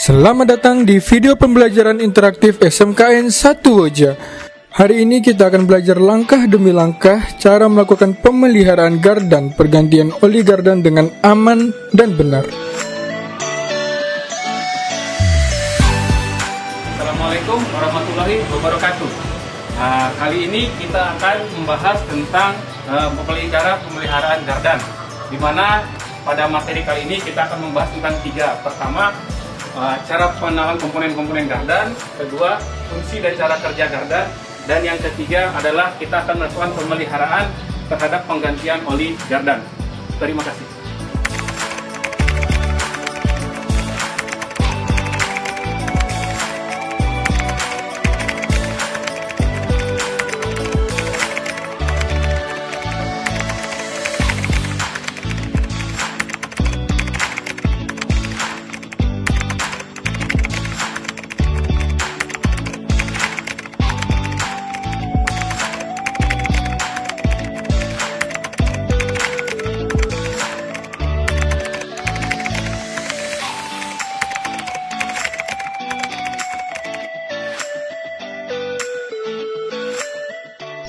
Selamat datang di video pembelajaran interaktif SMKN 1 Woja. Hari ini kita akan belajar langkah demi langkah cara melakukan pemeliharaan gardan pergantian oli gardan dengan aman dan benar. Assalamualaikum warahmatullahi wabarakatuh. Kali ini kita akan membahas tentang cara pemeliharaan gardan, di mana pada materi kali ini kita akan membahas tentang tiga. Pertama, cara pengenalan komponen-komponen gardan. Kedua, fungsi dan cara kerja gardan. Dan yang ketiga adalah kita akan melakukan pemeliharaan terhadap penggantian oli gardan. Terima kasih.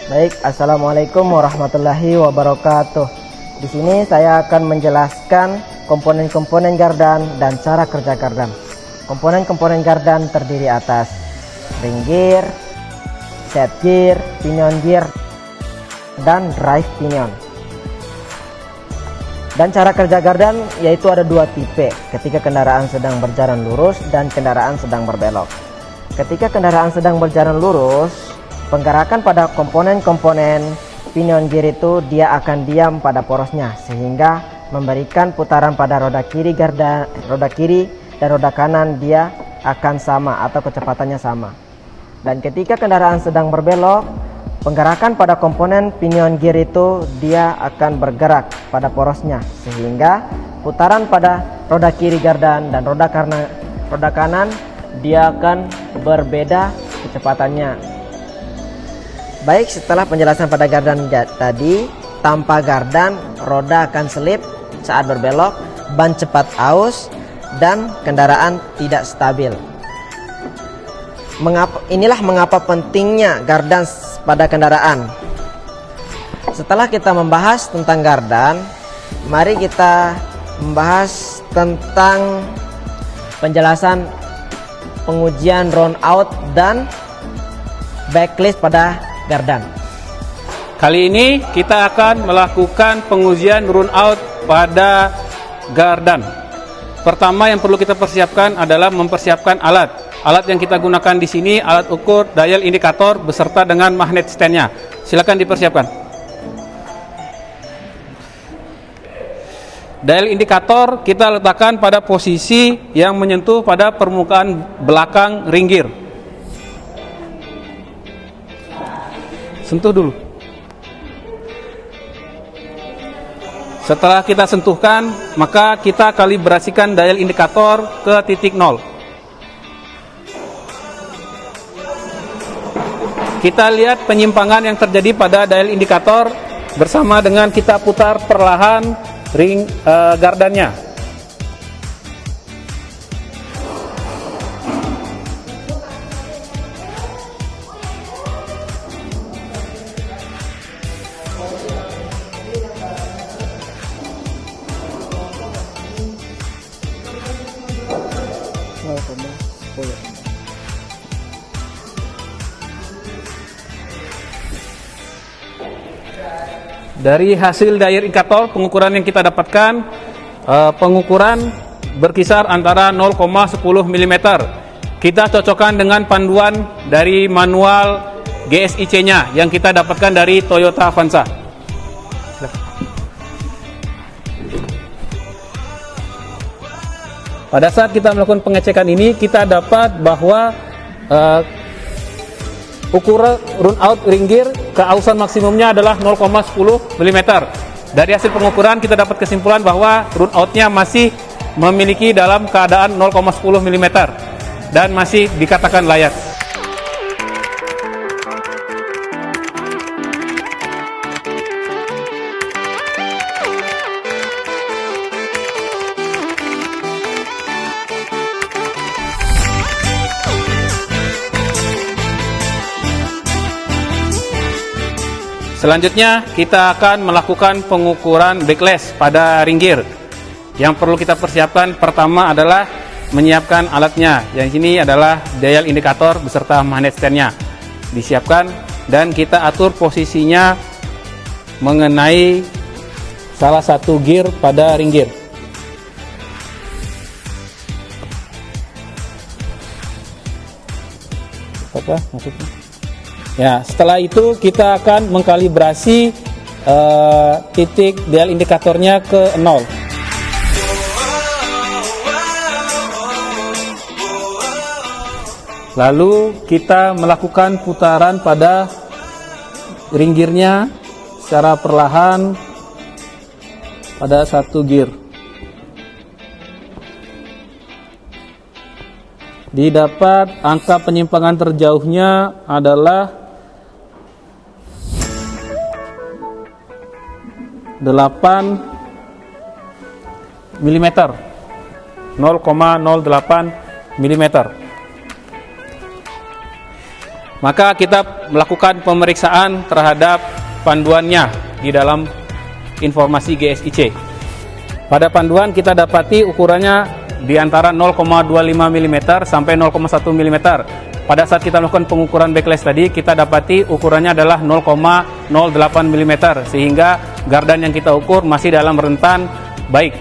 Baik, assalamualaikum warahmatullahi wabarakatuh. Di sini saya akan menjelaskan komponen-komponen gardan dan cara kerja gardan. Komponen-komponen gardan terdiri atas ring gear, set gear, pinion gear, dan drive pinion. Dan cara kerja gardan yaitu ada dua tipe, ketika kendaraan sedang berjalan lurus dan kendaraan sedang berbelok. Ketika kendaraan sedang berjalan lurus, penggerakan pada komponen-komponen pinion gear itu dia akan diam pada porosnya, sehingga memberikan putaran pada roda kiri dan roda kanan dia akan sama atau kecepatannya sama. Dan ketika kendaraan sedang berbelok, penggerakan pada komponen pinion gear itu dia akan bergerak pada porosnya, sehingga putaran pada roda kiri gardan dan roda kanan dia akan berbeda kecepatannya. Baik, setelah penjelasan pada gardan tadi, tanpa gardan roda akan selip saat berbelok, ban cepat aus, dan kendaraan tidak stabil. Inilah mengapa pentingnya gardan pada kendaraan. Setelah kita membahas tentang gardan, mari kita membahas tentang penjelasan pengujian round out dan backlist pada gardan. Kali ini kita akan melakukan pengujian run out pada gardan. Pertama yang perlu kita persiapkan adalah mempersiapkan alat. Alat yang kita gunakan di sini alat ukur dial indikator beserta dengan magnet stand-nya. Silakan dipersiapkan. Dial indikator kita letakkan pada posisi yang menyentuh pada permukaan belakang ring gear. Sentuh dulu. Setelah kita sentuhkan, maka kita kalibrasikan dial indikator ke titik 0. Kita lihat penyimpangan yang terjadi pada dial indikator bersama dengan kita putar perlahan ring gardannya. Dari hasil dial indikator pengukuran yang kita dapatkan, pengukuran berkisar antara 0,10 mm. Kita cocokkan dengan panduan dari manual GSIC-nya yang kita dapatkan dari Toyota Avanza. Pada saat kita melakukan pengecekan ini, kita dapat bahwa ukuran run out ring gear keausan maksimumnya adalah 0,10 mm. Dari hasil pengukuran kita dapat kesimpulan bahwa run outnya masih memiliki dalam keadaan 0,10 mm dan masih dikatakan layak. Selanjutnya kita akan melakukan pengukuran backlash pada ring gear. Yang perlu kita persiapkan pertama adalah menyiapkan alatnya. Yang ini adalah dial indikator beserta magnet stand-nya. Disiapkan dan kita atur posisinya mengenai salah satu gear pada ring gear. Apa maksudnya? Ya, setelah itu kita akan mengkalibrasi titik dial indikatornya ke 0. Lalu kita melakukan putaran pada ring gearnya secara perlahan pada satu gear. Didapat angka penyimpangan terjauhnya adalah 8 mm, 0,08 mm. Maka kita melakukan pemeriksaan terhadap panduannya di dalam informasi GSIC. Pada panduan kita dapati ukurannya di antara 0,25 mm sampai 0,1 mm. Pada saat kita melakukan pengukuran backlash tadi, kita dapati ukurannya adalah 0,08 mm, sehingga gardan yang kita ukur masih dalam rentan baik.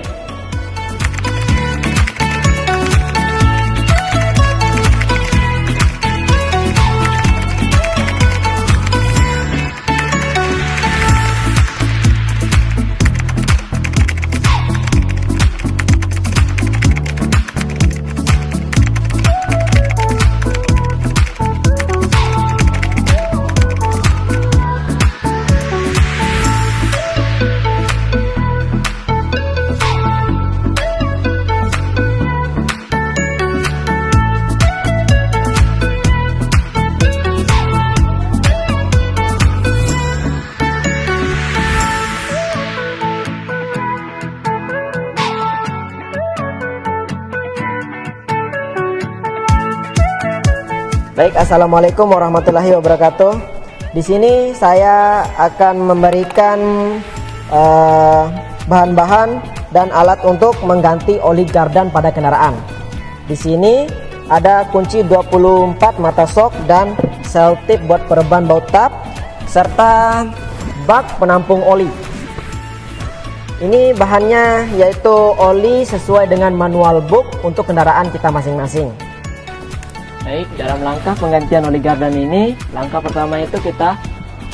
Baik, assalamualaikum warahmatullahi wabarakatuh. Di sini saya akan memberikan bahan-bahan dan alat untuk mengganti oli gardan pada kendaraan. Di sini ada kunci 24 mata sok dan sel tip buat pereban baut tap, serta bak penampung oli. Ini bahannya yaitu oli sesuai dengan manual book untuk kendaraan kita masing-masing. Baik, dalam langkah penggantian oli gardan ini, langkah pertama itu kita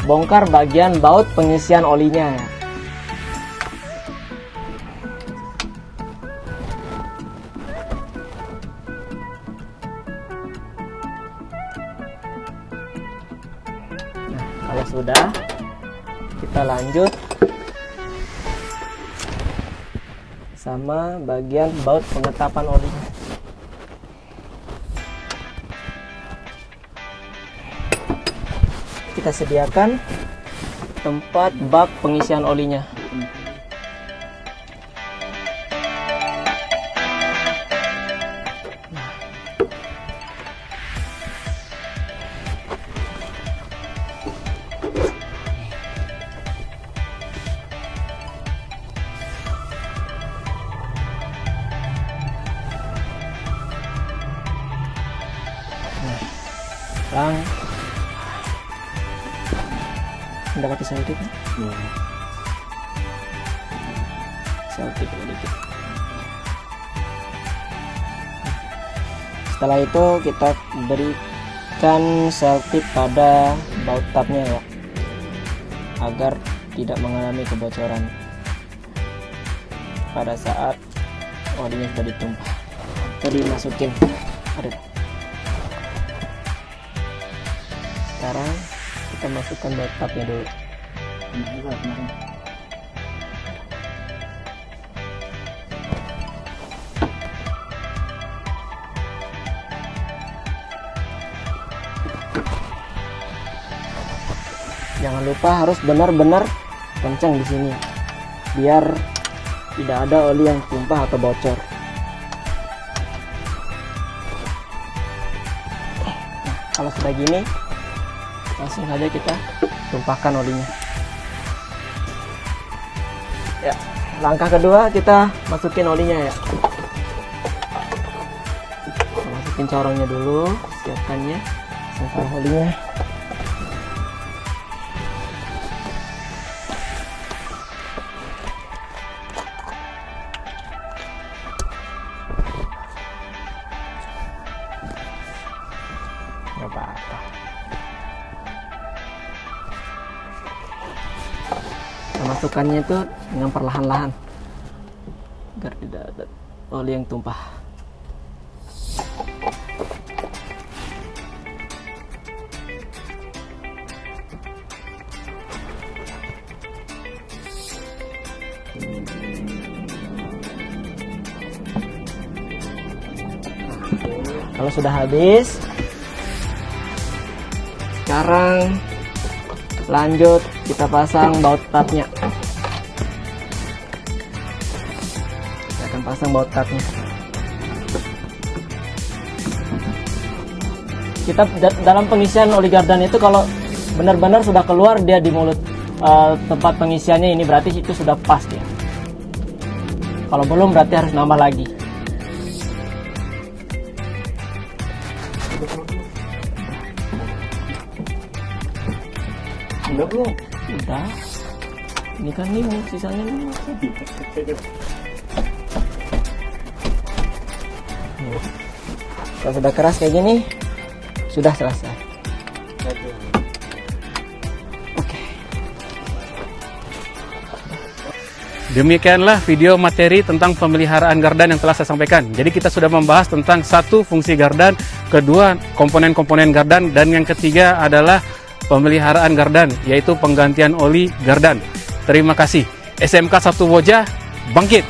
bongkar bagian baut pengisian olinya. Nah, kalau sudah, kita lanjut sama bagian baut pengetapan olinya. Kita sediakan tempat bak pengisian olinya. Sekarang udah pakai selotip kan? Selotip dikit. Setelah itu kita berikan selotip pada baut tapnya ya, agar tidak mengalami kebocoran pada saat olinya sudah ditumpah. Jadi masukin. Sekarang kita masukkan baut tapnya dulu. Jangan lupa harus benar-benar kencang di sini, biar tidak ada oli yang tumpah atau bocor. Nah, kalau sudah gini, langsung saja kita tumpahkan olinya. Ya, langkah kedua kita masukin olinya ya. Masukin corongnya dulu, siapkannya, sampai olinya. Nggak apa-apa. Kita masukkannya itu dengan perlahan-lahan agar tidak ada oli yang tumpah. Kalau sudah habis, sekarang lanjut kita pasang baut tapnya. Kita akan pasang baut tapnya. Kita dalam pengisian oli gardan itu kalau benar-benar sudah keluar dia di mulut tempat pengisiannya ini, berarti itu sudah pas ya. Kalau belum berarti harus nambah lagi. Udah belum? Udah. Ini kan ini sisanya ini. Kalau sudah keras kayak gini, sudah selesai. Oke. Demikianlah video materi tentang pemeliharaan gardan yang telah saya sampaikan. Jadi kita sudah membahas tentang satu, fungsi gardan, kedua, komponen-komponen gardan, dan yang ketiga adalah pemeliharaan gardan, yaitu penggantian oli gardan. Terima kasih. SMK 1 Woja, bangkit!